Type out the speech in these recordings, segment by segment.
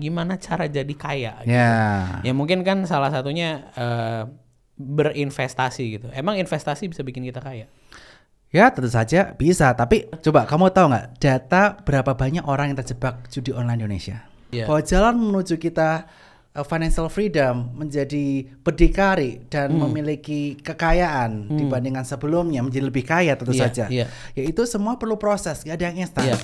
gimana cara jadi kaya gitu. Ya. Ya mungkin kan salah satunya berinvestasi gitu. Emang investasi bisa bikin kita kaya? Ya tentu saja bisa, tapi coba kamu tahu nggak data berapa banyak orang yang terjebak judi online di Indonesia? Iya. Bahwa jalan menuju kita financial freedom, menjadi berdikari dan memiliki kekayaan dibandingkan sebelumnya, menjadi lebih kaya tentu Iya, saja. iya. Ya itu semua perlu proses, nggak ada yang instan. Iya.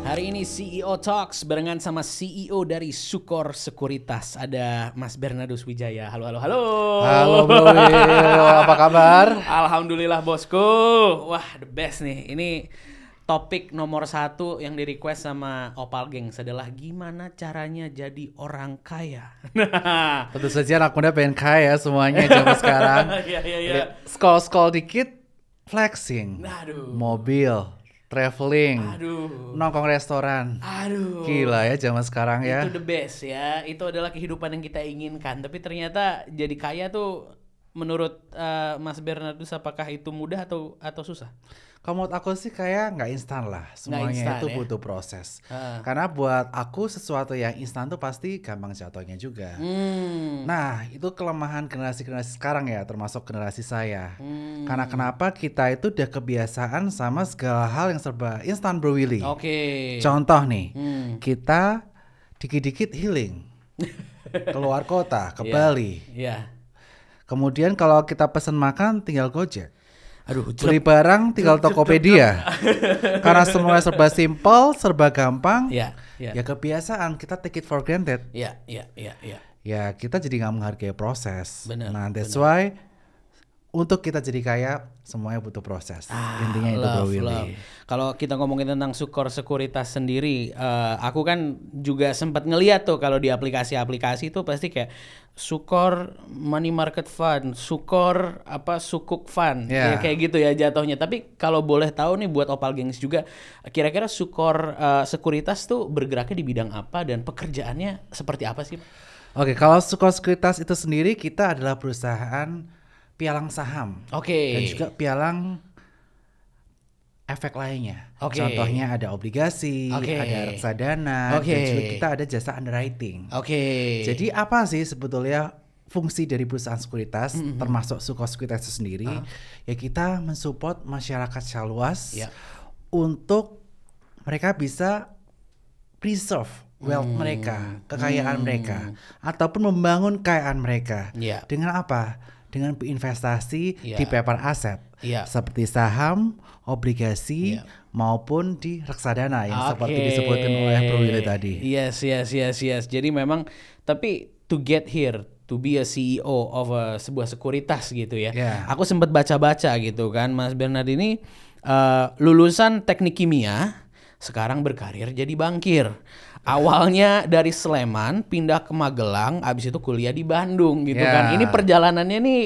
Hari ini CEO Talks barengan sama CEO dari Sukor Sekuritas. Ada Mas Bernardus Wijaya. Halo. Halo Bro Will, apa kabar? Alhamdulillah bosku. Wah, the best nih. Ini topik nomor 1 yang di request sama Opal Gengs adalah gimana caranya jadi orang kaya. Tentu saja anak muda pengen kaya semuanya zaman sekarang. Iya. Scroll dikit, flexing, Aduh. mobil, traveling, Aduh. nongkrong restoran. Aduh. Gila ya zaman sekarang ya. Itu the best ya. Itu adalah kehidupan yang kita inginkan. Tapi ternyata jadi kaya tuh menurut Mas Bernardus apakah itu mudah atau susah? Kalau menurut aku sih kayak nggak instan lah. Semuanya instan, itu ya? butuh proses. Karena buat aku sesuatu yang instan tuh pasti gampang jatuhnya juga. Nah itu kelemahan generasi-generasi sekarang ya, termasuk generasi saya. Karena kenapa kita itu udah kebiasaan sama segala hal yang serba instan Bro Willy. Oke. Contoh nih, kita dikit-dikit healing. Keluar kota, ke Bali. Iya. Kemudian kalau kita pesen makan tinggal Gojek. Aduh, Beli barang tinggal Tokopedia. Karena semuanya serba simple, serba gampang. Iya. Ya kebiasaan, kita take it for granted. Iya. Ya kita jadi nggak menghargai proses. Benar, Nah that's why untuk kita jadi kaya semuanya butuh proses. Intinya itu Bro Willy. Kalau kita ngomongin tentang Sukor Sekuritas sendiri, aku kan juga sempat ngeliat tuh kalau di aplikasi-aplikasi itu pasti kayak Sukor Money Market Fund, Sukor Sukuk Fund, Yeah. kayak gitu ya jatuhnya. Tapi kalau boleh tahu nih buat Opal Gengs juga, kira-kira Sukor Sekuritas tuh bergeraknya di bidang apa dan pekerjaannya seperti apa sih? Oke, kalau Sukor Sekuritas itu sendiri kita adalah perusahaan pialang saham. Oke. Dan juga pialang efek lainnya. Oke. Contohnya ada obligasi, Oke. ada reksadana, Oke. dan juga kita ada jasa underwriting. Oke. Jadi apa sih sebetulnya fungsi dari perusahaan sekuritas, termasuk Sukor Sekuritas itu sendiri? Ya kita mensupport masyarakat secara luas untuk mereka bisa preserve wealth mereka, kekayaan mereka, ataupun membangun kekayaan mereka. Iya. Dengan apa? Dengan berinvestasi Iya. di paper asset, Iya. seperti saham, obligasi, maupun di reksadana yang seperti Oke. disebutkan oleh Bro Willy tadi. Yes. Jadi memang tapi to get here, to be a CEO of sebuah sekuritas gitu ya. Yeah. Aku sempat baca-baca gitu kan, Mas Bernard ini lulusan teknik kimia, sekarang berkarir jadi bankir. Awalnya dari Sleman, pindah ke Magelang, abis itu kuliah di Bandung gitu kan. Yeah. Ini perjalanannya nih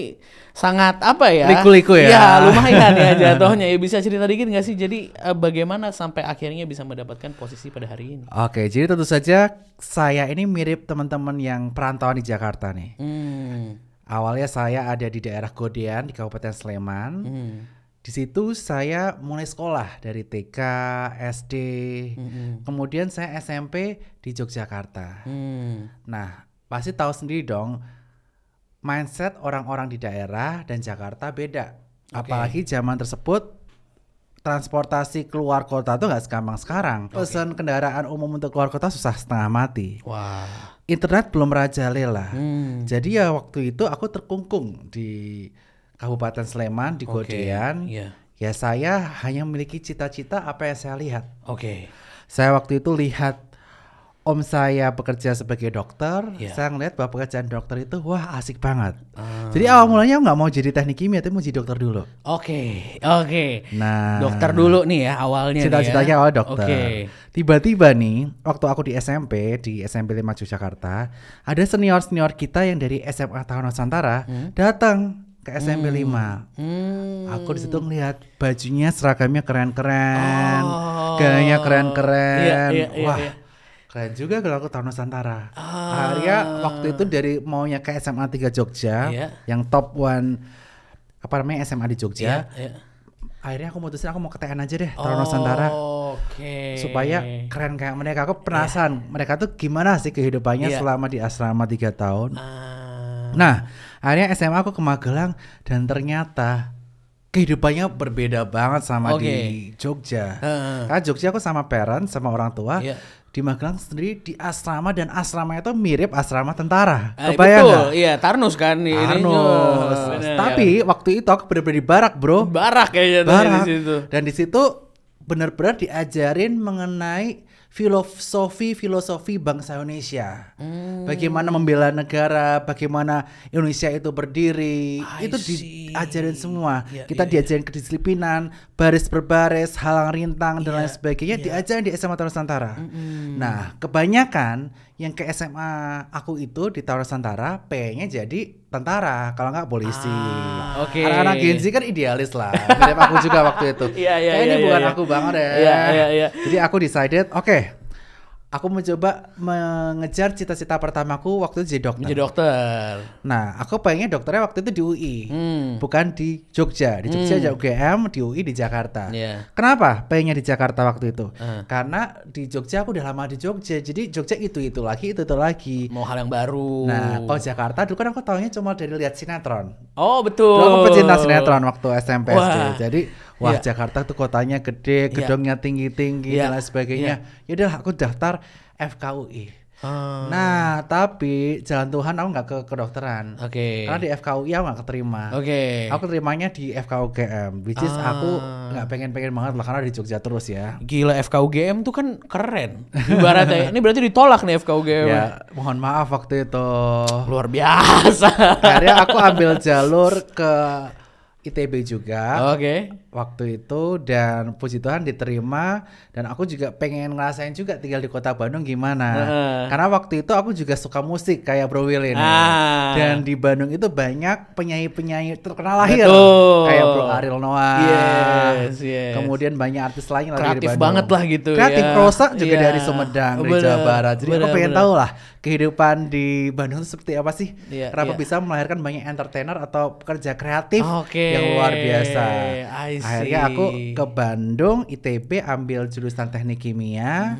sangat apa ya? Liku-liku ya. Ya lumayan ya jatuhnya. Ya bisa cerita dikit nggak sih? Jadi bagaimana sampai akhirnya bisa mendapatkan posisi pada hari ini? Oke, jadi tentu saja saya ini mirip teman-teman yang perantauan di Jakarta nih. Awalnya saya ada di daerah Godean di Kabupaten Sleman. Di situ saya mulai sekolah dari TK, SD, kemudian saya SMP di Yogyakarta. Nah, pasti tahu sendiri dong, mindset orang-orang di daerah dan Jakarta beda. Apalagi zaman tersebut transportasi keluar kota tuh nggak segampang sekarang. Pesan kendaraan umum untuk keluar kota susah setengah mati. Wah. Internet belum merajalela. Jadi ya waktu itu aku terkungkung di Kabupaten Sleman di Godean. Iya. Ya saya hanya memiliki cita-cita apa yang saya lihat. Oke. Saya waktu itu lihat om saya bekerja sebagai dokter. Iya. Saya ngeliat bahwa pekerjaan dokter itu wah asik banget. Jadi awal mulanya nggak mau jadi teknik kimia, tapi mau jadi dokter dulu. Oke. Nah, Dokter dulu nih ya awalnya. cita-citanya nih ya. awal dokter. Oke. Tiba-tiba nih, waktu aku di SMP 5 Yogyakarta, ada senior-senior kita yang dari SMA Tahunan Nusantara datang ke SMP 5. Aku di situ ngelihat bajunya seragamnya keren-keren, gayanya keren-keren. Wah, keren juga kalau aku Tahunan Nusantara. Akhirnya waktu itu dari maunya ke SMA 3 Jogja, yang top one SMA di Jogja. akhirnya aku mutusin aku mau ke TN aja deh, Taruh Nusantara. Oke. Supaya keren kayak mereka. Aku penasaran mereka tuh gimana sih kehidupannya selama di asrama 3 tahun. Nah, akhirnya SMA aku ke Magelang dan ternyata kehidupannya berbeda banget sama di Jogja. Karena Jogja aku sama parent, sama orang tua. Di Magelang sendiri di asrama, dan asrama itu mirip asrama tentara. Kebayang betul, gak? iya Tarnus kan. Tarnus. Tapi waktu itu aku bener-bener di barak, bro. Barak kayaknya Barak. di situ. Dan di situ benar-benar diajarin mengenai filosofi bangsa Indonesia. Bagaimana membela negara, bagaimana Indonesia itu berdiri. Itu diajarin semua. Kita diajarin kedisiplinan, baris berbaris, halang rintang dan lain sebagainya diajarin di SMA Taruh Nusantara. Nah, kebanyakan yang ke SMA aku itu di Taruh Nusantara pengennya jadi tentara, kalau nggak polisi. Anak-anak Gen Z kan idealis lah. Mirip aku juga waktu itu. Ini bukan aku banget ya. Jadi aku decided, aku mencoba mengejar cita-cita pertamaku waktu itu jadi dokter. Jadi dokter. Nah, aku pengennya dokternya waktu itu di UI, bukan di Jogja. Di Jogja aja UGM, di UI di Jakarta. Kenapa pengennya di Jakarta waktu itu? Karena di Jogja aku udah lama di Jogja, jadi Jogja itu lagi. Mau hal yang baru. Nah, kalau Jakarta dulu kan aku taunya cuma dari lihat sinetron. Oh betul. Dulu aku pecinta sinetron waktu SMP SD. Jadi Jakarta tuh kotanya gede, gedungnya tinggi-tinggi dan lain sebagainya. Yaudah aku daftar FKUI. Nah, tapi jalan Tuhan aku nggak ke kedokteran. Karena di FKUI aku nggak keterima. Aku terimanya di FKUGM, which is aku nggak pengen banget lah karena di Jogja terus ya. Gila, FKUGM tuh kan keren. Ibaratnya ini berarti ditolak nih FKUGM. Ya, mohon maaf waktu itu. Luar biasa. Akhirnya aku ambil jalur ke ITB juga waktu itu, dan puji Tuhan diterima, dan aku juga pengen ngerasain juga tinggal di kota Bandung gimana. Karena waktu itu aku juga suka musik kayak Bro Will ini. Dan di Bandung itu banyak penyanyi-penyanyi terkenal lahir. Kayak Bro Ariel Noah. Kemudian banyak artis lain lagi di Bandung. Kreatif banget lah gitu. Kreatif Rosa juga dari Sumedang, dari Jawa Barat. Jadi aku pengen tahu lah kehidupan di Bandung itu seperti apa sih. Kenapa bisa melahirkan banyak entertainer atau pekerja kreatif yang luar biasa. Akhirnya aku ke Bandung, ITB, ambil jurusan teknik kimia.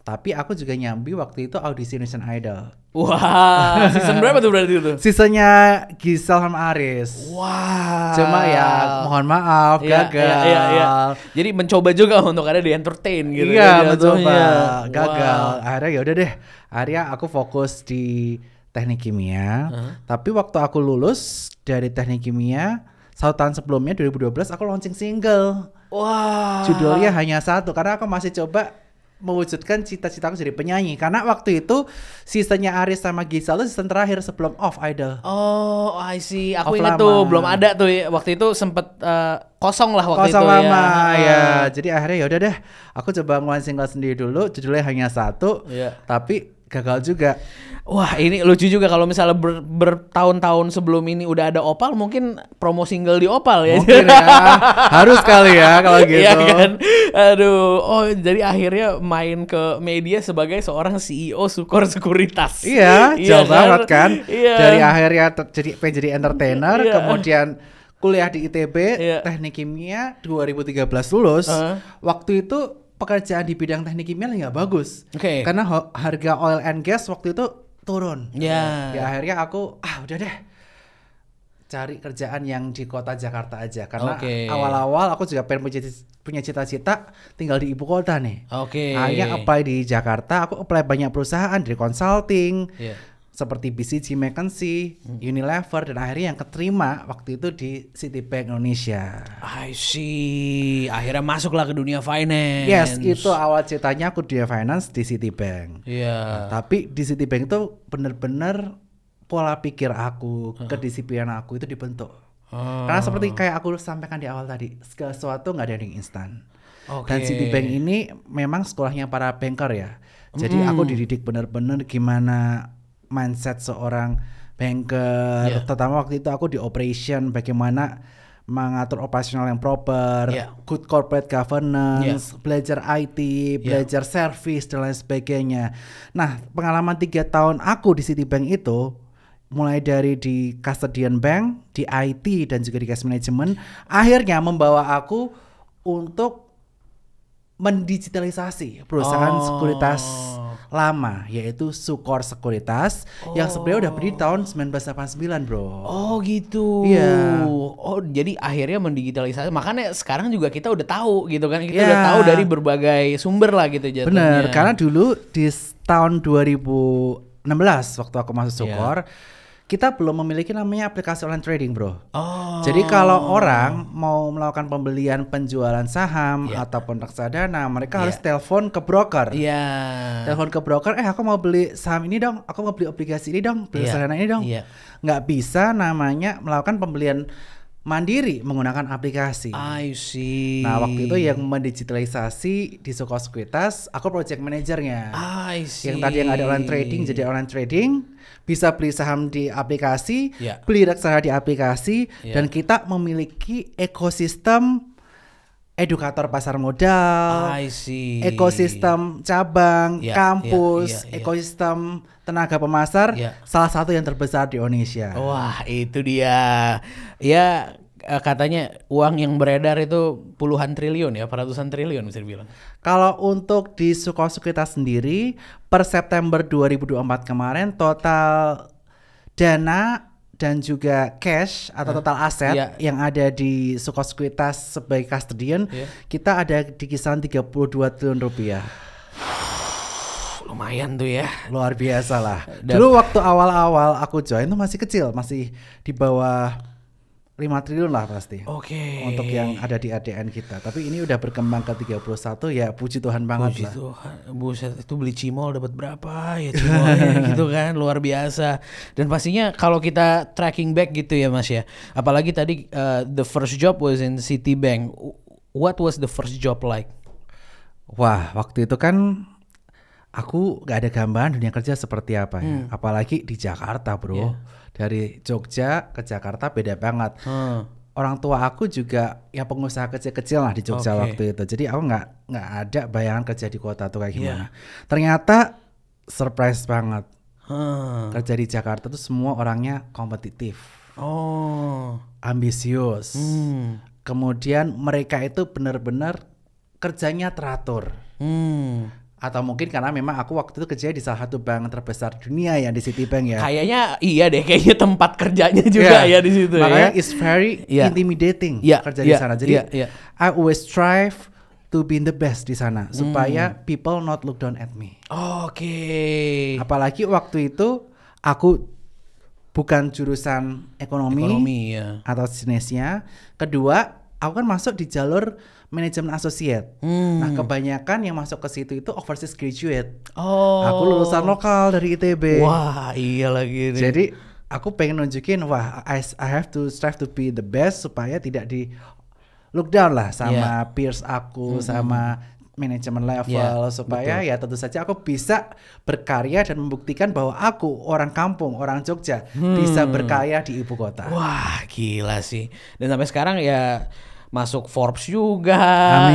Tapi aku juga nyambi waktu itu audisi Indonesian Idol. Wah, season berapa tuh berarti itu? Seasonnya Gisel sama Aris. Wah. Cuma ya mohon maaf gagal. Jadi mencoba juga untuk ada di entertain gitu. Iya, mencoba. Gagal. Akhirnya ya udah deh. Akhirnya aku fokus di teknik kimia. Tapi waktu aku lulus dari teknik kimia, 1 tahun sebelumnya 2012 aku launching single. Judulnya Hanya Satu, karena aku masih coba mewujudkan cita-citaku jadi penyanyi. Karena waktu itu seasonnya Aris sama Gisel itu season terakhir sebelum Off Idol. I see. Aku ingat tuh belum ada tuh ya. Waktu itu sempet kosong lah waktu itu lama, ya. Jadi akhirnya ya udah deh, aku coba ngeluarin single sendiri dulu, judulnya Hanya Satu. Tapi gagal juga. Wah, ini lucu juga kalau misalnya bertahun-tahun sebelum ini udah ada Opal, mungkin promo single di Opal ya. Mungkin ya. Harus kali ya kalau gitu. Iya kan? Aduh, jadi akhirnya main ke media sebagai seorang CEO Sukor Sekuritas. Iya, jauh banget kan. Dari akhirnya pengen jadi entertainer, kemudian kuliah di ITB, teknik kimia 2013 lulus. Waktu itu pekerjaan di bidang teknik kimia lagi nggak bagus. Karena harga oil and gas waktu itu turun. Ya akhirnya aku udah deh cari kerjaan yang di kota Jakarta aja, karena awal-awal aku juga pengen punya cita-cita tinggal di ibu kota nih. Akhirnya apply di Jakarta, aku apply banyak perusahaan dari consulting seperti BCG, McKinsey, Unilever, dan akhirnya yang keterima waktu itu di Citibank Indonesia. I see. Akhirnya masuklah ke dunia finance. Yes, itu awal ceritanya aku di finance di Citibank. Tapi di Citibank itu bener-bener pola pikir aku, kedisiplinan aku itu dibentuk. Karena seperti kayak aku sampaikan di awal tadi, segala sesuatu nggak ada yang instan. Dan Citibank ini memang sekolahnya para banker ya. Jadi aku dididik bener-bener gimana mindset seorang banker, terutama waktu itu aku di operation, bagaimana mengatur operasional yang proper, good corporate governance, belajar IT, belajar service dan lain sebagainya. Nah, pengalaman 3 tahun aku di Citibank itu, mulai dari di custodian bank, di IT dan juga di cash management, akhirnya membawa aku untuk mendigitalisasi perusahaan sekuritas lama, yaitu Sukor Sekuritas yang sebenarnya udah berdiri tahun 1989, bro. Oh gitu. Iya. Oh jadi akhirnya mendigitalisasi. Makanya sekarang juga kita udah tahu gitu kan. Kita udah tahu dari berbagai sumber lah gitu jatuhnya. Bener, karena dulu di tahun 2016 waktu aku masuk Sukor, kita belum memiliki namanya aplikasi online trading, bro. Jadi kalau orang mau melakukan pembelian penjualan saham ataupun reksadana, mereka harus telepon ke broker. Telepon ke broker, aku mau beli saham ini dong, aku mau beli obligasi ini dong, beli reksadana ini dong. Nggak bisa namanya melakukan pembelian mandiri menggunakan aplikasi. I see. Nah waktu itu yang mendigitalisasi di Sukor Sekuritas, aku project manajernya. I see. Yang tadi yang ada online trading jadi online trading, bisa beli saham di aplikasi, beli reksadana di aplikasi, dan kita memiliki ekosistem edukator pasar modal, ekosistem cabang, kampus, ekosistem tenaga pemasar, salah satu yang terbesar di Indonesia. Wah itu dia. Ya katanya uang yang beredar itu puluhan triliun ya, ratusan triliun bisa dibilang. Kalau untuk di Sukor Sekuritas sendiri, per September 2024 kemarin total dana dan juga cash atau total aset yang ada di Sukor Sekuritas sebagai custodian, kita ada di kisaran 32 triliun rupiah. Lumayan tuh ya. Luar biasa lah. Dulu waktu awal-awal aku join tuh masih kecil, masih di bawah 5 triliun lah pasti. Untuk yang ada di ADN kita. Tapi ini udah berkembang ke 31, ya puji Tuhan banget lah. Puji Tuhan. Buset, itu beli cimol dapat berapa ya cimolnya gitu kan, luar biasa. Dan pastinya kalau kita tracking back gitu ya Mas ya. Apalagi tadi the first job was in Citibank. What was the first job like? Wah, waktu itu kan aku gak ada gambaran dunia kerja seperti apa ya. Apalagi di Jakarta, bro. Dari Jogja ke Jakarta beda banget. Orang tua aku juga ya pengusaha kecil-kecil lah di Jogja waktu itu. Jadi aku nggak ada bayangan kerja di kota tuh kayak gimana. Ternyata surprise banget. Kerja di Jakarta tuh semua orangnya kompetitif. Ambisius. Kemudian mereka itu benar-benar kerjanya teratur. Atau mungkin karena memang aku waktu itu kerja di salah satu bank terbesar dunia ya, di Citibank ya. Kayaknya iya deh, kayaknya tempat kerjanya juga ya di situ. Makanya it's very intimidating kerja di sana. Jadi I always strive to be the best di sana supaya people not look down at me. Apalagi waktu itu aku bukan jurusan ekonomi atau jenisnya. Kedua, aku kan masuk di jalur manajemen associate. Nah, kebanyakan yang masuk ke situ itu overseas graduate. Aku lulusan lokal dari ITB. Wah, iya lagi nih. Jadi aku pengen nunjukin, wah, I have to strive to be the best supaya tidak di look down lah sama peers aku, sama manajemen level, supaya ya tentu saja aku bisa berkarya dan membuktikan bahwa aku orang kampung, orang Jogja bisa berkarya di ibu kota. Wah, gila sih. Dan sampai sekarang ya masuk Forbes juga.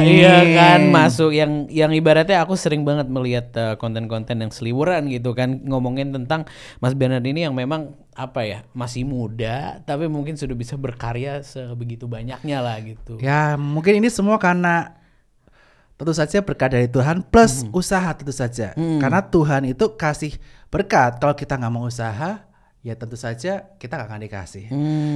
Iya kan, masuk yang ibaratnya aku sering banget melihat konten-konten yang seliburan gitu kan, ngomongin tentang Mas Bernard ini yang memang apa ya, masih muda tapi mungkin sudah bisa berkarya sebegitu banyaknya lah gitu. Ya, mungkin ini semua karena tentu saja berkat dari Tuhan plus usaha tentu saja. Karena Tuhan itu kasih berkat, kalau kita nggak mau usaha ya tentu saja kita nggak akan dikasih.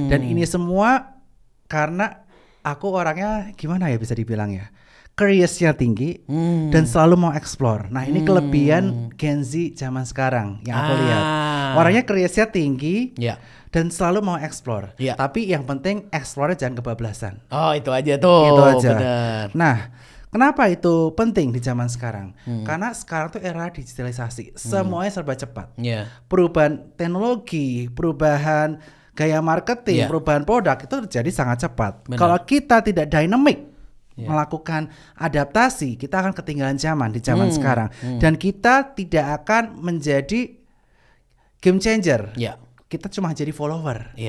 Dan ini semua karena aku orangnya gimana ya bisa dibilang ya, curious-nya tinggi dan selalu mau explore. Nah ini kelebihan Gen Z zaman sekarang yang aku lihat. Orangnya curious-nya tinggi dan selalu mau explore. Tapi yang penting explore-nya jangan kebablasan. Itu aja tuh. Itu aja. Bener. Nah, kenapa itu penting di zaman sekarang? Karena sekarang tuh era digitalisasi, semuanya serba cepat. Perubahan teknologi, perubahan gaya marketing, perubahan produk itu terjadi sangat cepat. Kalau kita tidak dynamic melakukan adaptasi, kita akan ketinggalan zaman di zaman sekarang. Dan kita tidak akan menjadi game changer. Kita cuma jadi follower.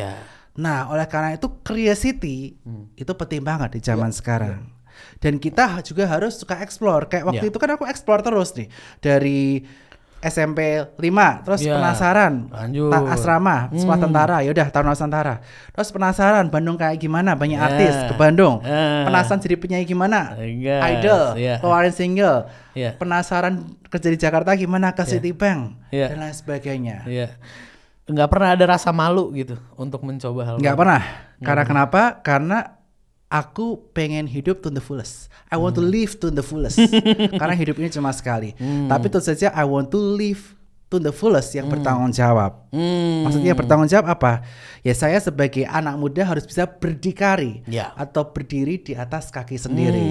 Nah, oleh karena itu curiosity itu penting banget di zaman sekarang. Dan kita juga harus suka explore. Kayak waktu itu kan aku explore terus nih. Dari SMP 5, terus Iya. penasaran Lanjut. asrama sekolah tentara, ya udah tahun tentara. Terus penasaran Bandung kayak gimana, banyak Iya. artis ke Bandung. Ah. Penasaran jadi penyanyi gimana, Gas, idol, iya. keluarin single. Iya. Penasaran kerja di Jakarta gimana, ke Citibank Iya. dan lain sebagainya. Iya. Nggak pernah ada rasa malu gitu untuk mencoba hal Nggak baru. pernah. Karena kenapa? Karena aku pengen hidup to the fullest. I want to live to the fullest. Karena hidup ini cuma sekali. Tapi tentu saja I want to live to the fullest yang bertanggung jawab. Maksudnya bertanggung jawab apa? Ya saya sebagai anak muda harus bisa berdikari Ya. atau berdiri di atas kaki sendiri.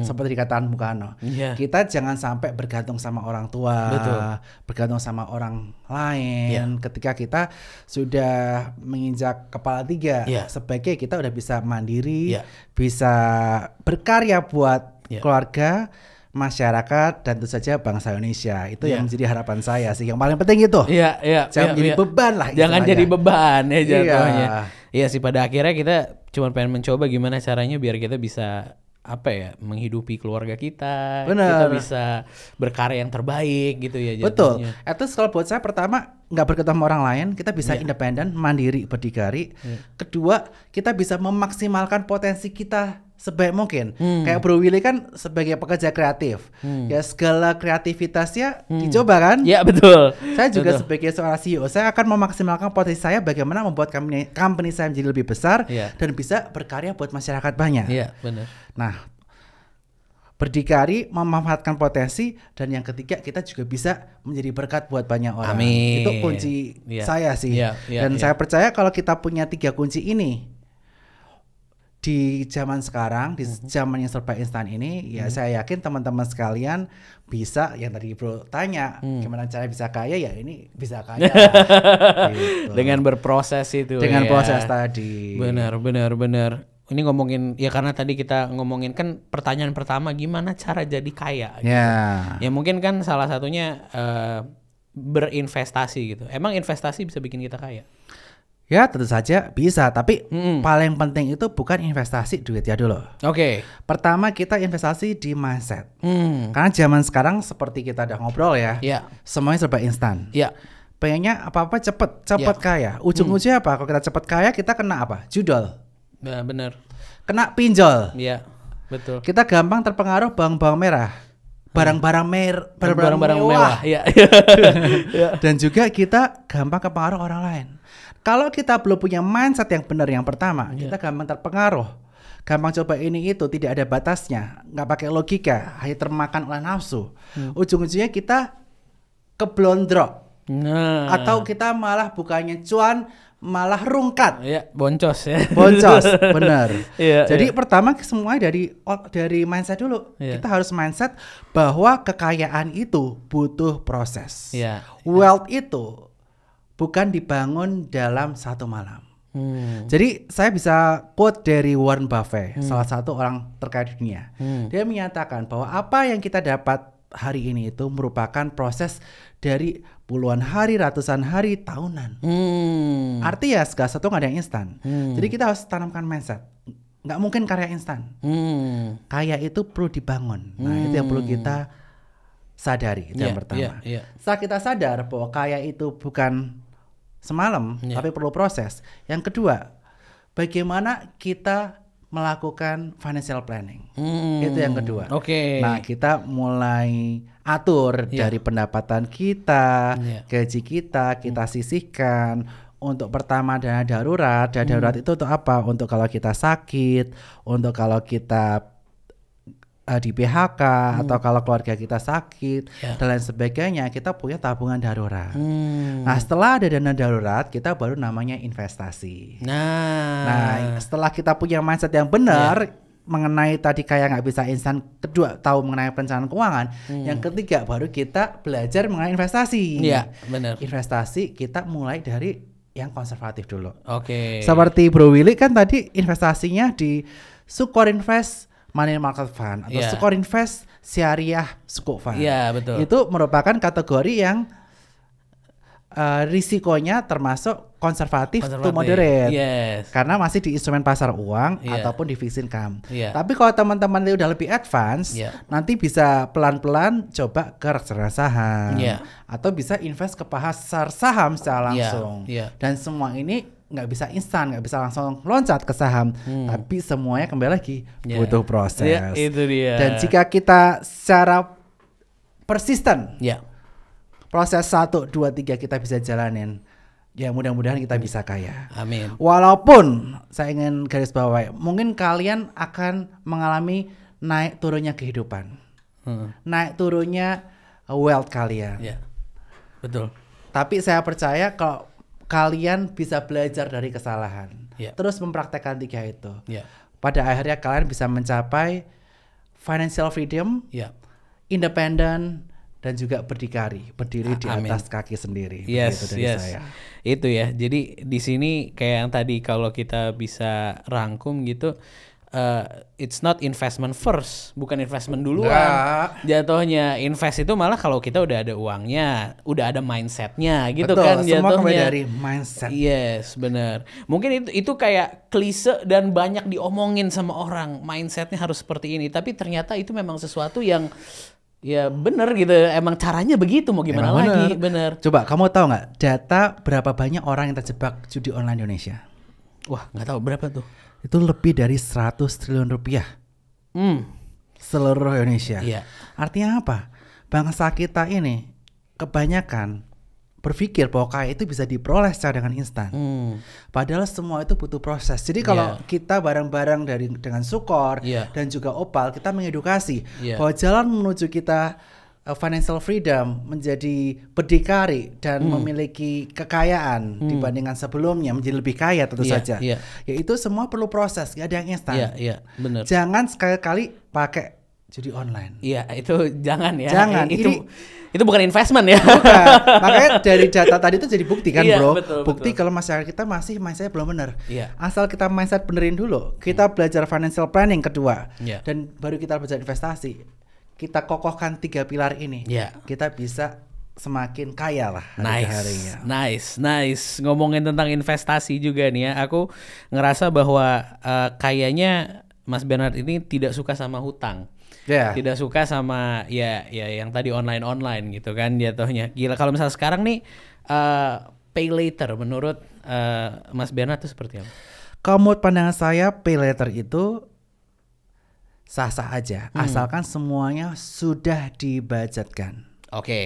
Seperti dikatakan Bung Karno. Iya. Kita jangan sampai bergantung sama orang tua, Betul. bergantung sama orang lain. Ya. Ketika kita sudah menginjak kepala 3, Ya. sebagai kita udah bisa mandiri, Ya. bisa berkarya buat Ya. keluarga, masyarakat, dan tentu saja bangsa Indonesia. Itu Ya. yang menjadi harapan saya sih. Yang paling penting itu. Iya, iya. Jangan iya, jadi iya. beban lah. Jangan istilahnya. jadi beban ya jatuhnya. Iya. Iya sih, pada akhirnya kita cuma pengen mencoba gimana caranya biar kita bisa apa ya, menghidupi keluarga kita. Bener. Kita bisa berkarya yang terbaik gitu ya Betul. jatuhnya. Itu kalau buat saya pertama nggak bergantung sama orang lain, kita bisa independen, mandiri, berdikari. Kedua, kita bisa memaksimalkan potensi kita sebaik mungkin. Kayak Bro Willy kan sebagai pekerja kreatif, ya segala kreativitasnya dicoba kan. Iya, betul. Saya juga Betul. sebagai seorang CEO, saya akan memaksimalkan potensi saya bagaimana membuat company saya menjadi lebih besar Iya. dan bisa berkarya buat masyarakat banyak. Iya, benar. Nah, berdikari, memanfaatkan potensi, dan yang ketiga kita juga bisa menjadi berkat buat banyak orang. Amin. Itu kunci Iya. saya sih. Iya, iya, Dan iya. saya percaya kalau kita punya 3 kunci ini di zaman sekarang, di zaman yang serba instan ini, ya saya yakin teman-teman sekalian bisa, yang tadi Bro tanya, gimana cara bisa kaya, ya ini bisa kaya. Gitu. Dengan berproses itu. Dengan ya. proses tadi. Benar. Ini ngomongin ya, karena tadi kita ngomongin kan pertanyaan pertama gimana cara jadi kaya. Gitu. Ya. Ya mungkin kan salah satunya berinvestasi gitu. Emang investasi bisa bikin kita kaya? Ya tentu saja bisa, tapi paling penting itu bukan investasi duit ya dulu. Oke. Pertama kita investasi di mindset. Hmm. Karena zaman sekarang seperti kita udah ngobrol ya, Ya. semuanya serba instan. Ya. Pengennya apa-apa cepet Ya. kaya. Ujung-ujungnya apa? Kalau kita cepet kaya kita kena apa? Judol, Nah, benar. kena pinjol. Ya. Betul. Kita gampang terpengaruh bawang-bawang merah, barang-barang Barang-barang mewah. mewah. Ya. Ya. Dan juga kita gampang kepengaruh orang lain. Kalau kita belum punya mindset yang benar yang pertama, kita gampang terpengaruh. Gampang coba ini itu, tidak ada batasnya, nggak pakai logika, hanya termakan oleh nafsu. Ujung-ujungnya kita keblondrok. Nah. Atau kita malah bukannya cuan, malah rungkat. Ya, boncos ya. Boncos, benar. Iya, Jadi iya. pertama semuanya dari mindset dulu. Iya. Kita harus mindset bahwa kekayaan itu butuh proses. Iya. Wealth itu bukan dibangun dalam satu malam. Jadi saya bisa quote dari Warren Buffett, salah satu orang terkaya di dunia. Dia menyatakan bahwa apa yang kita dapat hari ini itu merupakan proses dari puluhan hari, ratusan hari, tahunan. Artinya segala sesuatu nggak ada yang instan. Jadi kita harus tanamkan mindset. Nggak mungkin karya instan. Kaya itu perlu dibangun. Nah itu yang perlu kita sadari. Itu yang pertama. Setelah kita sadar bahwa kaya itu bukan semalam, tapi perlu proses. Yang kedua, bagaimana kita melakukan financial planning. Itu yang kedua. Oke. Nah, kita mulai atur dari pendapatan kita, gaji kita sisihkan. Untuk pertama dana darurat. Dana darurat itu untuk apa? Untuk kalau kita sakit, untuk kalau kita di PHK atau kalau keluarga kita sakit dan lain sebagainya, kita punya tabungan darurat. Nah, setelah ada dana darurat, kita baru namanya investasi. Nah, setelah kita punya mindset yang benar mengenai tadi kayak nggak bisa instan, kedua tahu mengenai perencanaan keuangan, yang ketiga baru kita belajar mengenai investasi. Iya, benar. Investasi kita mulai dari yang konservatif dulu. Oke. Seperti Bro Willy kan tadi investasinya di Sukor Invest Money Market Fund atau Sukor Invest Syariah Sukuk Fund. Iya, betul. Itu merupakan kategori yang risikonya termasuk konservatif to Konservatif. moderate. Yes. Karena masih di instrumen pasar uang Iya. ataupun di fixed income. Iya. Tapi kalau teman-teman ini udah lebih advance, Iya. nanti bisa pelan-pelan coba ke reksadana saham. Iya. Atau bisa invest ke pasar saham secara Iya. langsung. Iya. Dan semua ini nggak bisa instan, nggak bisa langsung loncat ke saham. Tapi semuanya kembali lagi Iya. butuh proses. Iya, itu dia. Dan jika kita secara persisten, Ya. proses 1, 2, 3 kita bisa jalanin, ya mudah-mudahan kita bisa kaya. Amin. Walaupun saya ingin garis bawahi, mungkin kalian akan mengalami naik turunnya kehidupan, naik turunnya wealth kalian. Ya. Betul. Tapi saya percaya kalau kalian bisa belajar dari kesalahan, Ya. terus mempraktekkan 3 itu, Ya. pada akhirnya kalian bisa mencapai financial freedom, Ya. independen, dan juga berdiri di Amin. atas kaki sendiri. Yes, Begitu dari yes. saya. Itu ya. Jadi di sini kayak yang tadi kalau kita bisa rangkum gitu, it's not investment first, bukan investment duluan. Enggak. Jatuhnya invest itu malah kalau kita udah ada uangnya, udah ada mindsetnya gitu. Betul, kan semua kembali jatuhnya. dari mindset. Yes, benar. Mungkin itu kayak klise dan banyak diomongin sama orang, mindsetnya harus seperti ini. Tapi ternyata itu memang sesuatu yang ya bener gitu. Emang caranya begitu, mau gimana Emang lagi? Bener. Coba kamu tahu nggak data berapa banyak orang yang terjebak judi online di Indonesia? Wah, nggak tahu berapa tuh. Itu lebih dari 100 triliun rupiah seluruh Indonesia. Iya. Artinya apa? Bangsa kita ini kebanyakan berpikir bahwa kaya itu bisa diperoleh secara dengan instan. Padahal semua itu butuh proses. Jadi kalau Iya. kita bareng-bareng dengan Sukor Iya. dan juga Opal, kita mengedukasi Iya. bahwa jalan menuju kita financial freedom, menjadi berdikari dan memiliki kekayaan dibandingkan sebelumnya, menjadi lebih kaya tentu Iya, saja. iya. Yaitu semua perlu proses, gak ada yang instan. Iya, iya, bener. Jangan sekali-kali pakai judi online. Iya, itu jangan ya. Jangan, Itu bukan investment ya. Bukan. Makanya dari data tadi itu jadi bukti kan, Iya, bro. betul, Bukti betul. kalau masyarakat kita masih mindsetnya belum benar. Iya. Asal kita mindset benerin dulu, kita belajar financial planning kedua, Iya. dan baru kita belajar investasi. Kita kokohkan 3 pilar ini. Iya. Kita bisa semakin kaya lah hari-harinya. Nice. Ngomongin tentang investasi juga nih ya. Aku ngerasa bahwa kayaknya Mas Bernard ini tidak suka sama hutang. Ya. Tidak suka sama ya yang tadi online gitu kan jatuhnya. Gila kalau misalnya sekarang nih pay later menurut Mas Bernard itu seperti apa? Kalau menurut pandangan saya, pay later itu sah-sah aja, asalkan semuanya sudah dibudgetkan. Oke.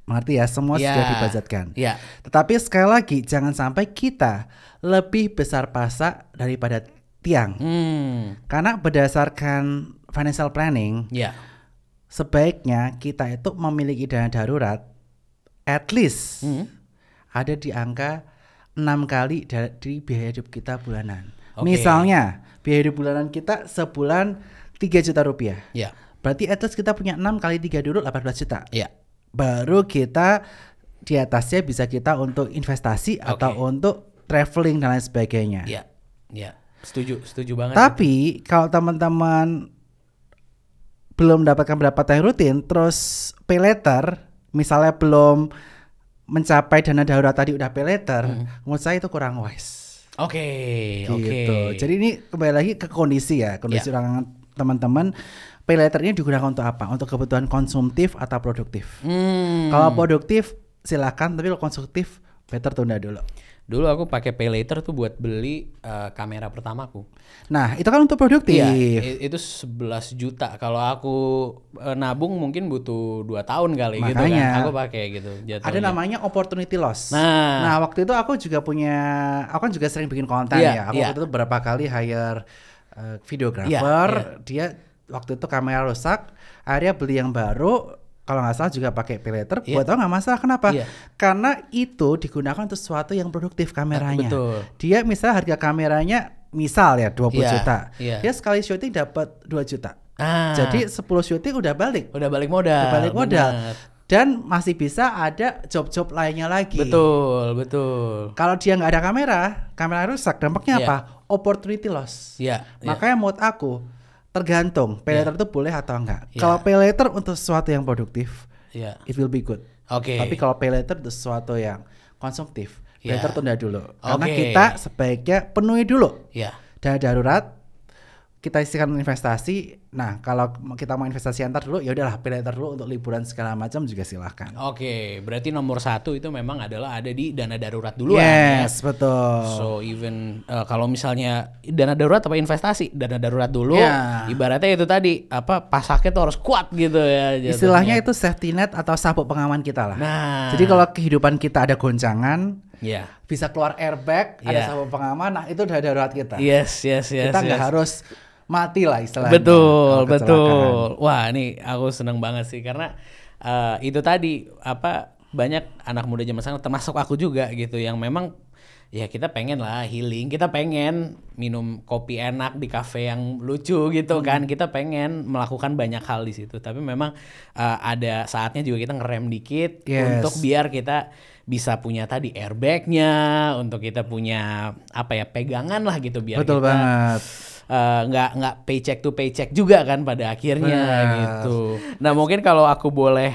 Mengerti ya, semua Ya. sudah dibudgetkan. Ya. Tetapi sekali lagi jangan sampai kita lebih besar pasak daripada tiang. Karena berdasarkan financial planning, Ya. sebaiknya kita itu memiliki dana darurat at least ada di angka 6 kali dari biaya hidup kita bulanan. Oke. Misalnya biaya hidup bulanan kita sebulan 3 juta rupiah. Ya. Berarti at least kita punya 6 kali 3 dulu 18 juta. Ya. Baru kita di atasnya bisa kita untuk investasi atau untuk traveling dan lain sebagainya. Ya. Ya. Setuju banget. Tapi kalau teman-teman belum mendapatkan pendapatan yang rutin, terus pay later, misalnya belum mencapai dana darurat tadi udah pay later, menurut saya itu kurang wise. Oke. Gitu. Jadi ini kembali lagi ke kondisi ya, kondisi orang teman-teman. Pay later ini digunakan untuk apa? Untuk kebutuhan konsumtif atau produktif. Kalau produktif silakan, tapi kalau konsumtif better tunda dulu. Dulu aku pakai pay later tuh buat beli kamera pertamaku. Nah, itu kan untuk produktif. Iya, itu 11 juta. Kalau aku nabung mungkin butuh 2 tahun kali gitu kan. Makanya. Aku pakai gitu jatuhnya. Ada namanya opportunity loss. Nah. Waktu itu aku juga kan juga sering bikin konten Iya, ya. Aku waktu itu berapa kali hire videographer. Dia waktu itu kamera rusak, akhirnya beli yang baru. Kalau nggak salah juga pakai pay later. Buat tau nggak masalah, kenapa? Karena itu digunakan untuk sesuatu yang produktif kameranya. Betul. Dia misalnya harga kameranya misal ya 20 juta. Iya. Dia sekali syuting dapat 2 juta. Ah. Jadi 10 syuting udah balik. Udah balik modal. Balik modal. Bener. Dan masih bisa ada job-job lainnya lagi. Betul. Kalau dia nggak ada kamera rusak, dampaknya Iya. apa? Opportunity loss. Iya. Makanya menurut aku tergantung pay later itu boleh atau enggak. Iya. Kalau pay later untuk sesuatu yang produktif, Iya. it will be good. Oke. Tapi kalau pay later itu sesuatu yang konsumtif, Iya. better tunda dulu. Karena Oke. kita sebaiknya penuhi dulu. Ya. Dana darurat kita isikan investasi. Nah, kalau kita mau investasi antar dulu, ya udahlah pay later dulu untuk liburan segala macam juga silahkan. Oke, berarti nomor 1 itu memang adalah ada di dana darurat duluan ya. Yes, betul. So even kalau misalnya dana darurat apa investasi, dana darurat dulu. Ya. Ibaratnya itu tadi apa pasaknya tuh harus kuat gitu ya. jatuhnya. Istilahnya itu safety net atau sabuk pengaman kita lah. Nah. Jadi kalau kehidupan kita ada goncangan, Ya. bisa keluar airbag, ada Ya. sabuk pengaman, nah itu udah darurat kita. Yes. Kita nggak harus mati lah istilahnya. Betul, kalau kecelakaan. Wah, ini aku seneng banget sih karena itu tadi apa banyak anak muda zaman sekarang termasuk aku juga gitu yang memang ya kita pengen lah healing, kita pengen minum kopi enak di kafe yang lucu gitu kan, kita pengen melakukan banyak hal di situ. Tapi memang ada saatnya juga kita ngerem dikit Yes. untuk biar kita bisa punya tadi airbagnya, untuk kita punya apa ya pegangan lah gitu biar Betul kita banget. nggak paycheck to paycheck juga kan pada akhirnya Benar. gitu. Nah mungkin kalau aku boleh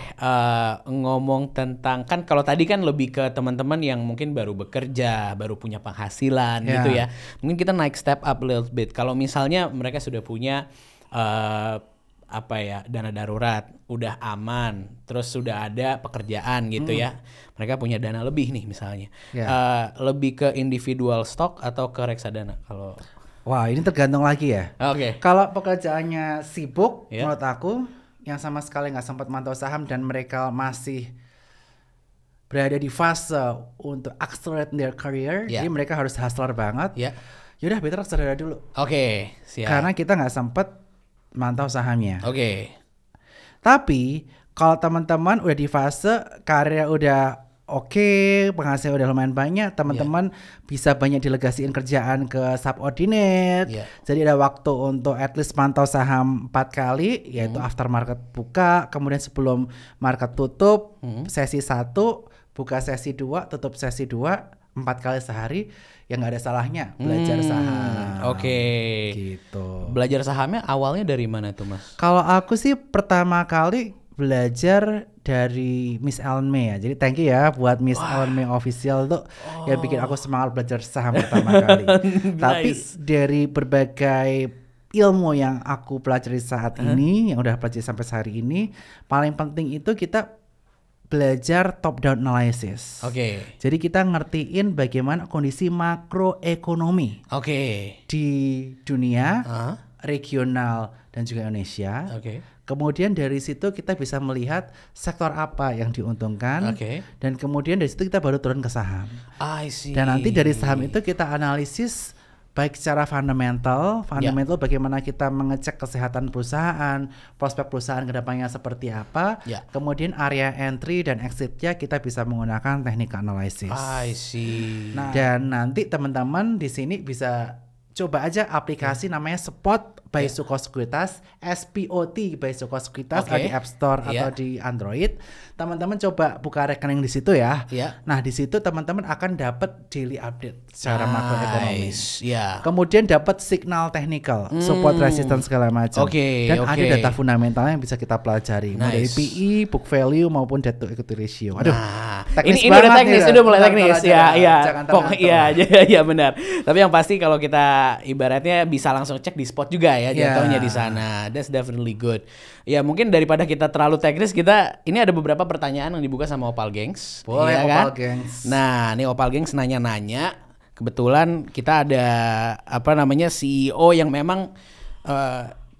ngomong tentang kan kalau tadi kan lebih ke teman-teman yang mungkin baru bekerja, baru punya penghasilan Ya. gitu ya. Mungkin kita naik step up a little bit. Kalau misalnya mereka sudah punya apa ya dana darurat, udah aman, terus sudah ada pekerjaan gitu ya. Mereka punya dana lebih nih misalnya. Ya. Lebih ke individual stock atau ke reksadana kalau Wah, ini tergantung lagi ya. Oke. Kalau pekerjaannya sibuk, Ya. menurut aku yang sama sekali nggak sempat mantau saham dan mereka masih berada di fase untuk accelerate their career, Ya. jadi mereka harus hustler banget. Ya. Yaudah, better reksadana dulu. Oke, siap. Karena kita nggak sempat mantau sahamnya. Oke. Tapi kalau teman-teman udah di fase karirnya udah oke, penghasilan udah lumayan banyak, teman-teman bisa banyak delegasiin kerjaan ke subordinate. Yeah. Jadi ada waktu untuk at least mantau saham 4 kali, yaitu after market buka, kemudian sebelum market tutup, sesi 1, buka sesi 2, tutup sesi 2, 4 kali sehari, ya nggak ada salahnya belajar saham. Oke. Gitu. Belajar sahamnya awalnya dari mana tuh, Mas? Kalau aku sih pertama kali belajar dari Miss Ellen May ya. Jadi thank you ya buat Miss Ellen May official tuh yang bikin aku semangat belajar saham pertama kali. Tapi dari berbagai ilmu yang aku pelajari saat ini, yang udah pelajari sampai hari ini, paling penting itu kita belajar top down analysis. Oke. Jadi kita ngertiin bagaimana kondisi makroekonomi Oke. di dunia, Hah? regional dan juga Indonesia. Oke. Kemudian dari situ kita bisa melihat sektor apa yang diuntungkan, Oke. dan kemudian dari situ kita baru turun ke saham. I see. Dan nanti dari saham itu kita analisis baik secara fundamental bagaimana kita mengecek kesehatan perusahaan, prospek perusahaan kedepannya seperti apa, Ya. kemudian area entry dan exitnya kita bisa menggunakan teknik analisis. I see. Dan nanti teman-teman di sini bisa coba aja aplikasi namanya Spot by Suko Sekuritas, SPOT by Suko Sekuritas, Oke. di App Store atau di Android. Teman-teman coba buka rekening di situ ya. Ya. Nah, di situ teman-teman akan dapat daily update secara makroekonomi. Ya. Kemudian dapat signal technical, support resistance segala macam. Oke, Dan oke. ada data fundamental yang bisa kita pelajari, mulai Nice. PE, book value maupun debt to equity ratio. Aduh. Nah, teknis ini udah banget teknis, nih, udah mulai Bang. teknis. Jangan Ya, terlalu- ya. jangan Pokoknya terlalu. iya benar. Tapi yang pasti kalau kita ibaratnya bisa langsung cek di Spot juga ya jatuhnya Ya. di sana. That's definitely good. Ya mungkin daripada kita terlalu teknis, ini ada beberapa pertanyaan yang dibuka sama Opal Gengs. Boleh, Iya Opal kan? Gengs. Nah, nih Opal Gengs nanya-nanya. Kebetulan kita ada CEO yang memang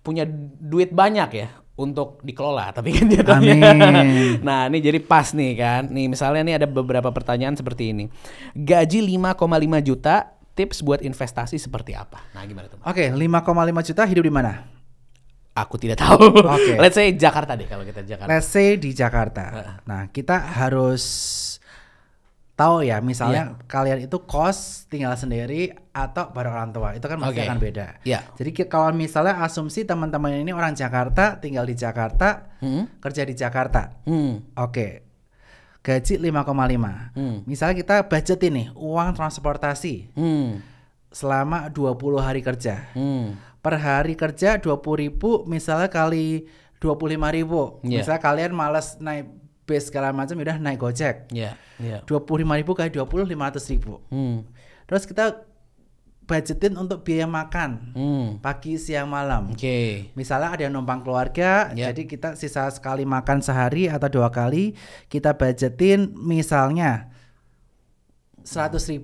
punya duit banyak ya untuk dikelola, tapi kan jatuhnya. Amin. Nah, ini jadi pas nih kan. Nih misalnya nih ada beberapa pertanyaan seperti ini. Gaji 5,5 juta, tips buat investasi seperti apa? Nah, gimana tuh? Oke, 5,5 juta hidup di mana? Aku tidak tahu. Oke. Let's say Jakarta deh kalau kita Jakarta. Let's say di Jakarta. Nah, kita harus tahu ya, misalnya kalian itu kos tinggal sendiri atau bareng orang tua, itu kan pasti Oke. akan beda. Iya. Jadi kalau misalnya asumsi teman-teman ini orang Jakarta, tinggal di Jakarta, kerja di Jakarta. Oke. Gaji 5,5. Misalnya kita budgetin nih uang transportasi selama 20 hari kerja. Per hari kerja 20.000, misalnya kali 25.000. Iya. Misalnya kalian malas naik base segala macam udah naik Gojek. Iya, iya. 25.000 kali 20 500.000. Terus kita budgetin untuk biaya makan pagi, siang, malam. Oke. Misalnya ada yang numpang keluarga, jadi kita sisa sekali makan sehari atau 2 kali, kita budgetin misalnya 100.000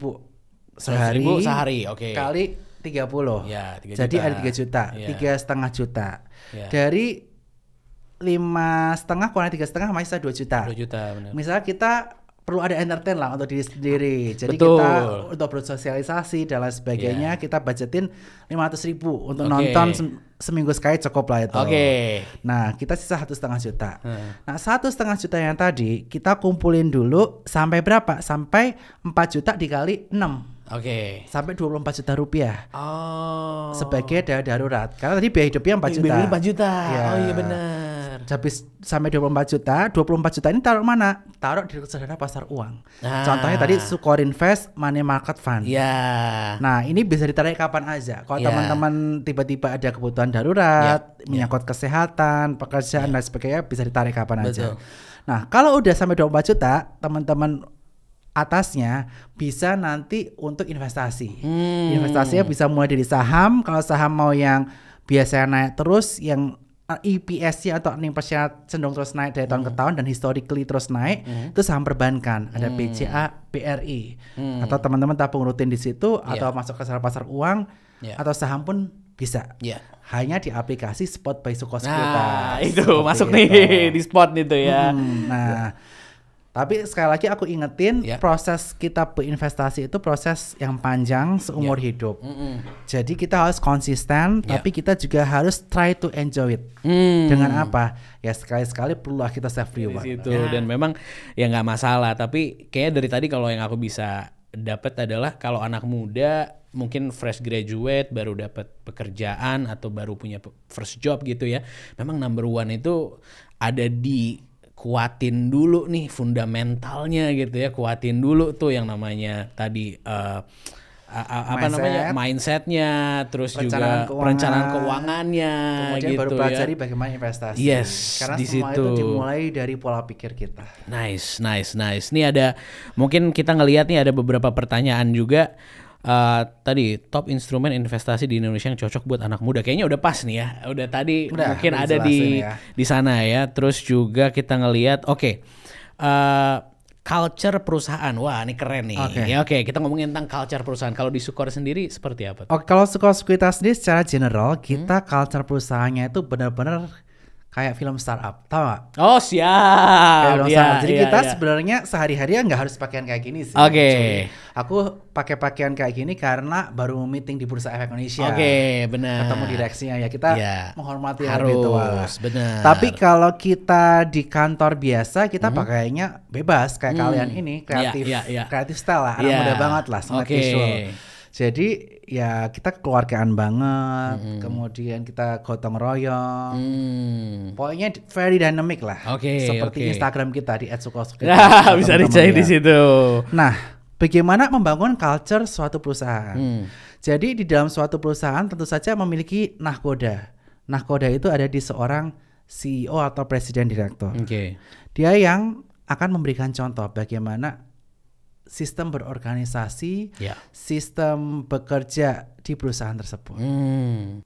sehari, oke. kali 30. Ya, 3 jadi juta. ada 3 juta, Ya. 3,5 juta. Ya. Dari 5,5 kurang 3,5 masih sisa 2 juta. 2 juta benar. Misalnya kita perlu ada entertain lah untuk diri sendiri. Jadi Betul. kita untuk bersosialisasi dan lain sebagainya, kita budgetin 500.000 untuk Oke. nonton seminggu sekali cukup lah itu. Oke. Nah, kita sisa 1,5 juta. Nah, 1,5 juta yang tadi kita kumpulin dulu sampai berapa? Sampai 4 juta dikali 6. Oke. Sampai 24 juta rupiah Oh. sebagai dana darurat. Karena tadi biaya hidupnya 4 juta. Biaya 4 juta. Ya. Oh iya benar. Habis sampai 24 juta ini taruh mana? Taruh di reksadana pasar uang. Contohnya tadi Sukor Invest Money Market Fund. Ya. Nah, ini bisa ditarik kapan aja. Kalau teman-teman tiba-tiba ada kebutuhan darurat, menyangkut kesehatan, pekerjaan dan sebagainya, bisa ditarik kapan aja. Nah, kalau udah sampai 24 juta, teman-teman atasnya bisa nanti untuk investasi. Investasinya bisa mulai dari saham. Kalau saham mau yang biasanya naik terus, yang EPS-nya atau earning per share cenderung terus naik dari tahun ke tahun dan historically terus naik, itu saham perbankan. Ada BCA, BRI, atau teman-teman tabung rutin di situ, atau masuk ke pasar uang, atau saham pun bisa. Hanya di aplikasi Spot by Sukor Sekuritas. Nah, itu masuk nih di spot itu ya. Nah, tapi sekali lagi aku ingetin, proses kita berinvestasi itu proses yang panjang seumur hidup. Jadi kita harus konsisten, tapi kita juga harus try to enjoy it. Dengan apa? Ya sekali-sekali perlulah kita self reward. Dan memang ya nggak masalah. Tapi kayaknya dari tadi kalau yang aku bisa dapat adalah kalau anak muda mungkin fresh graduate baru dapat pekerjaan atau baru punya first job gitu ya. Memang number one itu ada di kuatin dulu nih fundamentalnya gitu ya, kuatin dulu tuh yang namanya tadi mindsetnya, terus juga perencanaan keuangannya, kemudian gitu baru pelajari bagaimana investasi. Karena di semua situ. itu dimulai dari pola pikir kita. Nice. Nih ada mungkin kita ngelihat nih ada beberapa pertanyaan juga. Tadi top instrumen investasi di Indonesia yang cocok buat anak muda, kayaknya udah pas nih ya, udah tadi mungkin ada di sana ya. Terus juga kita ngelihat culture perusahaan, wah ini keren nih. Oke, kita ngomongin tentang culture perusahaan. Kalau di Sukor sendiri seperti apa? Kalau Sukor Sekuritas sendiri secara general kita culture perusahaannya itu benar-benar kayak film startup, tahu nggak? Oh siap. Jadi kita sebenarnya sehari-hari nggak harus pakaian kayak gini sih. Aku pakai pakaian kayak gini karena baru meeting di Bursa Efek Indonesia. Benar. Ketemu direksinya ya, kita menghormati harus, ritual. Benar. Tapi kalau kita di kantor biasa kita pakainya bebas kayak kalian ini, kreatif style lah, anak muda banget lah, sangat casual. Jadi ya kita keluargaan banget, kemudian kita gotong royong, pokoknya very dynamic lah, seperti Instagram kita di @sukor_sekuritas. Bisa dicari di situ. Nah, bagaimana membangun culture suatu perusahaan? Jadi di dalam suatu perusahaan tentu saja memiliki nahkoda. Nahkoda itu ada di seorang CEO atau presiden direktur. Dia yang akan memberikan contoh bagaimana sistem berorganisasi, sistem bekerja di perusahaan tersebut.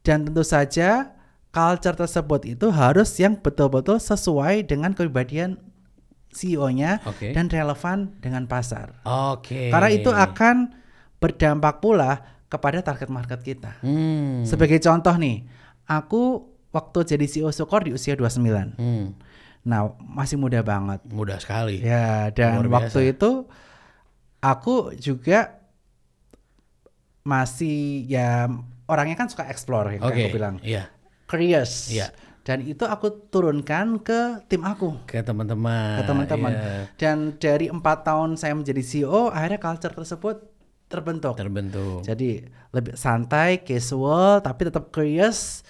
Dan tentu saja culture tersebut itu harus yang betul-betul sesuai dengan kepribadian CEO-nya dan relevan dengan pasar. Karena itu akan berdampak pula kepada target market kita. Sebagai contoh nih, aku waktu jadi CEO Sukor di usia 29. Nah, masih muda banget. Muda sekali. Ya, dan waktu itu aku juga masih ya orangnya kan suka explore yang aku bilang. Curious. Dan itu aku turunkan ke tim aku. Ke teman-teman. Dan dari 4 tahun saya menjadi CEO, akhirnya culture tersebut terbentuk. Jadi lebih santai, casual, tapi tetap curious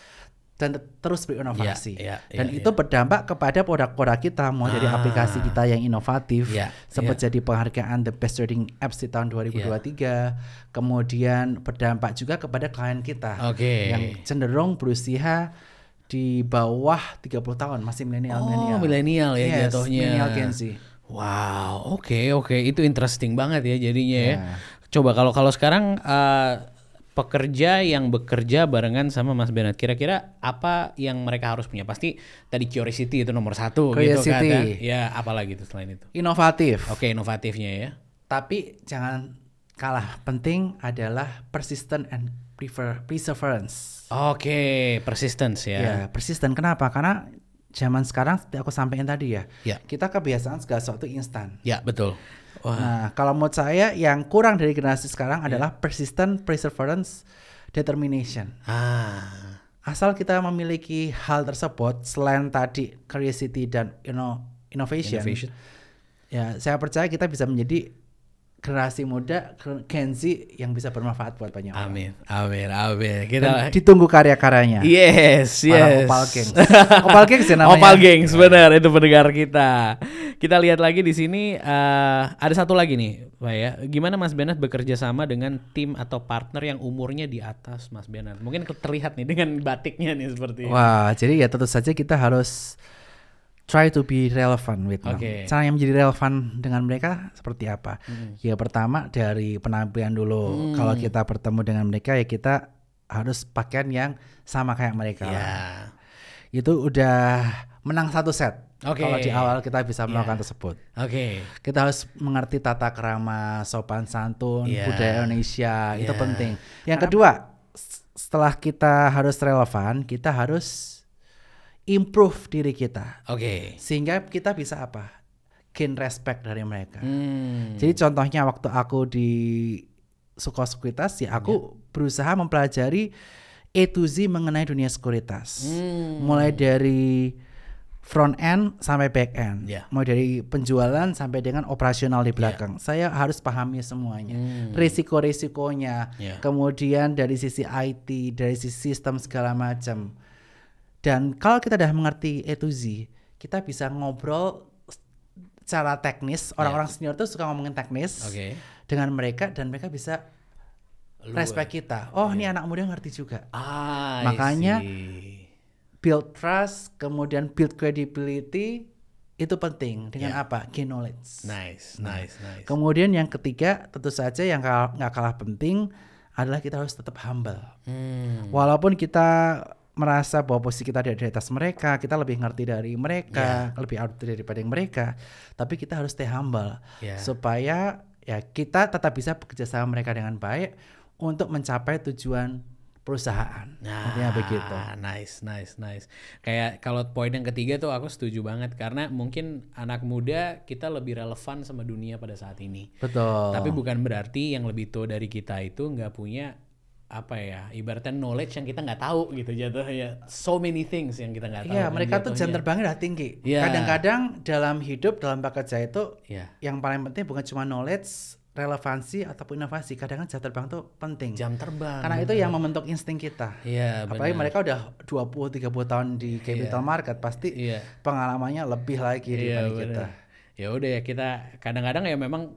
dan terus berinovasi. Dan itu berdampak kepada produk-produk kita, mau jadi aplikasi kita yang inovatif, sempat jadi penghargaan The Best Trading Apps di tahun 2023. Kemudian berdampak juga kepada klien kita yang cenderung berusia di bawah 30 tahun, masih milenial. Oh, milenial ya Yes, jatuhnya. milenial Gen Z. Wow, oke, itu interesting banget ya jadinya ya. Ya. Coba kalau sekarang pekerja yang bekerja barengan sama Mas Bernard, kira-kira apa yang mereka harus punya? Pasti tadi curiosity itu nomor satu gitu kan. Curiosity. Ya, apalagi itu selain itu. Inovatif. Oke, inovatifnya ya. Tapi jangan kalah penting adalah persistent and perseverance. Oke, persistence ya. Ya, persisten. Kenapa? Karena zaman sekarang seperti aku sampaikan tadi ya, Ya. kita kebiasaan segala sesuatu instan. Ya, betul. Wah. Nah, kalau menurut saya yang kurang dari generasi sekarang adalah persistent, perseverance, determination. Asal kita memiliki hal tersebut, selain tadi curiosity dan innovation, ya saya percaya kita bisa menjadi generasi muda Gen Z yang bisa bermanfaat buat banyak orang. Amin. Dan ditunggu karya-karyanya. Yes. Opal Gangs. Opal Gangs ya namanya. Opal Gangs, benar, itu pendengar kita. Kita lihat lagi di sini ada satu lagi nih, Pak ya. Gimana Mas Bernard bekerja sama dengan tim atau partner yang umurnya di atas Mas Bernard? Mungkin terlihat nih dengan batiknya nih seperti ini. Wah, jadi ya tentu saja kita harus try to be relevant with them. Cara yang menjadi relevan dengan mereka seperti apa? Ya pertama dari penampilan dulu. Kalau kita bertemu dengan mereka ya kita harus pakaian yang sama kayak mereka. Itu udah menang satu set. Kalau di awal kita bisa melakukan tersebut. Kita harus mengerti tata krama, sopan santun, budaya Indonesia, itu penting. Yang kedua, setelah kita harus relevan, kita harus improve diri kita. Sehingga kita bisa apa? Gain respect dari mereka. Jadi contohnya waktu aku di Sekuritas ya aku berusaha mempelajari A to Z mengenai dunia sekuritas. Mulai dari front end sampai back end. Mulai dari penjualan sampai dengan operasional di belakang. Saya harus pahami semuanya. Risiko-risikonya. Kemudian dari sisi IT, dari sisi sistem segala macam. Dan kalau kita udah mengerti A to Z, kita bisa ngobrol secara teknis. Orang-orang senior tuh suka ngomongin teknis dengan mereka dan mereka bisa respect kita. Oh, ini anak muda ngerti juga. Makanya build trust, kemudian build credibility itu penting dengan apa? Gain knowledge. Nice. Kemudian yang ketiga, tentu saja yang nggak kalah penting adalah kita harus tetap humble. Walaupun kita merasa bahwa posisi kita di atas mereka, kita lebih ngerti dari mereka, lebih out daripada mereka, tapi kita harus stay humble supaya ya kita tetap bisa bekerja sama mereka dengan baik untuk mencapai tujuan perusahaan. Artinya begitu. Nice. Kayak kalau poin yang ketiga tuh aku setuju banget karena mungkin anak muda kita lebih relevan sama dunia pada saat ini. Betul. Tapi bukan berarti yang lebih tua dari kita itu nggak punya apa ya, ibaratnya knowledge yang kita nggak tahu gitu jatuhnya. So many things yang kita nggak tahu. Iya, mereka tuh jam terbangnya udah tinggi. Kadang-kadang dalam hidup, dalam bekerja itu yang paling penting bukan cuma knowledge, relevansi ataupun inovasi. Kadang-kadang jam terbang tuh penting. Jam terbang. Karena itu yang membentuk insting kita. Apalagi mereka udah 20-30 tahun di capital market, pasti pengalamannya lebih lagi dibanding kita. Ya udah ya, kita kadang-kadang ya memang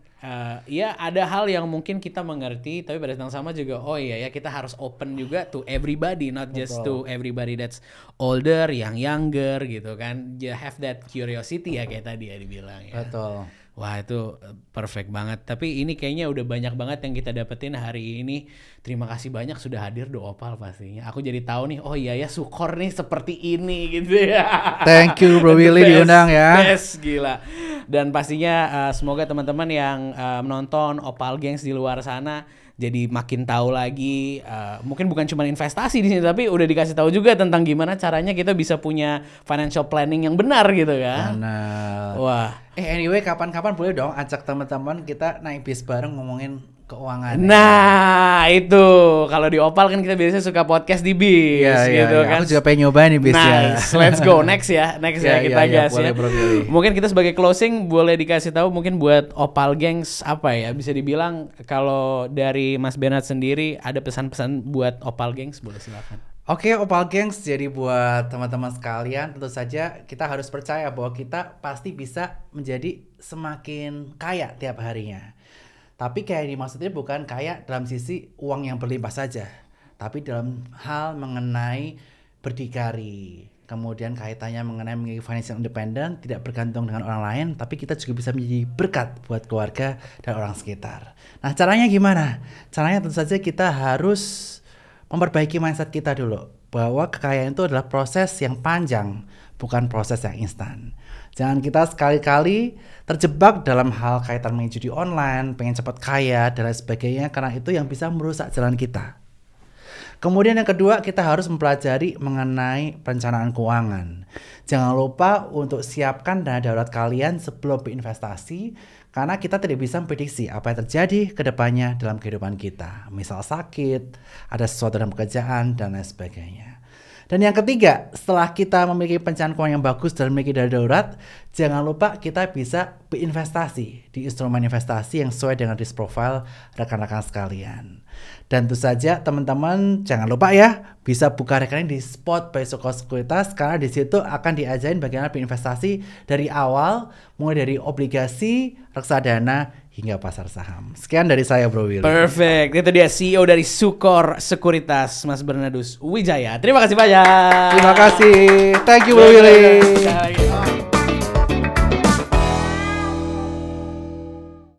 ya ada hal yang mungkin kita mengerti, tapi pada saat yang sama juga kita harus open juga to everybody, not just to everybody that's older, yang younger gitu kan. You have that curiosity ya kayak tadi ya dibilang ya. Betul. Wah itu perfect banget. Tapi ini kayaknya udah banyak banget yang kita dapetin hari ini. Terima kasih banyak sudah hadir Do Opal pastinya. Aku jadi tahu nih, oh iya ya Sukor nih seperti ini gitu ya. Thank you Bro Willy diundang ya. Best, gila. Dan pastinya semoga teman-teman yang menonton Opal Gangs di luar sana jadi makin tahu lagi, mungkin bukan cuma investasi di sini, tapi udah dikasih tahu juga tentang gimana caranya kita bisa punya financial planning yang benar gitu kan. Benar. Wah. Anyway, kapan-kapan boleh dong ajak teman-teman kita naik bis bareng ngomongin keuangan. Nah, itu kalau di Opal kan kita biasanya suka podcast di bis gitu kan. Aku juga pengen nyobain nih bis ya. Nice. Let's go next ya kita gas ya. Boleh. Mungkin kita sebagai closing boleh dikasih tahu mungkin buat Opal Gangs apa ya, bisa dibilang kalau dari Mas Bernard sendiri ada pesan-pesan buat Opal Gangs, boleh silakan. Oke, Opal Gangs, jadi buat teman-teman sekalian tentu saja kita harus percaya bahwa kita pasti bisa menjadi semakin kaya tiap harinya. Tapi kayak dimaksudnya bukan kaya dalam sisi uang yang berlimpah saja, tapi dalam hal mengenai berdikari. Kemudian kaitannya mengenai memiliki financial independent, tidak bergantung dengan orang lain, tapi kita juga bisa menjadi berkat buat keluarga dan orang sekitar. Nah, caranya gimana? Caranya tentu saja kita harus memperbaiki mindset kita dulu, bahwa kekayaan itu adalah proses yang panjang, bukan proses yang instan. Jangan kita sekali-kali terjebak dalam hal kaitan main judi online, pengen cepat kaya, dan lain sebagainya, karena itu yang bisa merusak jalan kita. Kemudian yang kedua, kita harus mempelajari mengenai perencanaan keuangan. Jangan lupa untuk siapkan dana darurat kalian sebelum berinvestasi, karena kita tidak bisa memprediksi apa yang terjadi ke depannya dalam kehidupan kita. Misal sakit, ada sesuatu dalam pekerjaan, dan lain sebagainya. Dan yang ketiga, setelah kita memiliki perencanaan keuangan yang bagus dan memiliki dana darurat, jangan lupa kita bisa berinvestasi di instrumen investasi yang sesuai dengan risk profile rekan-rekan sekalian. Dan tentu saja teman-teman jangan lupa ya, bisa buka rekening di Spot by Sukor Sekuritas, karena di situ akan diajarin bagaimana berinvestasi dari awal, mulai dari obligasi, reksadana, hingga pasar saham. Sekian dari saya, Bro Willy. Perfect. Itu dia CEO dari Sukor Sekuritas, Mas Bernardus Wijaya. Terima kasih banyak. Terima kasih. Thank you, Bro Willy.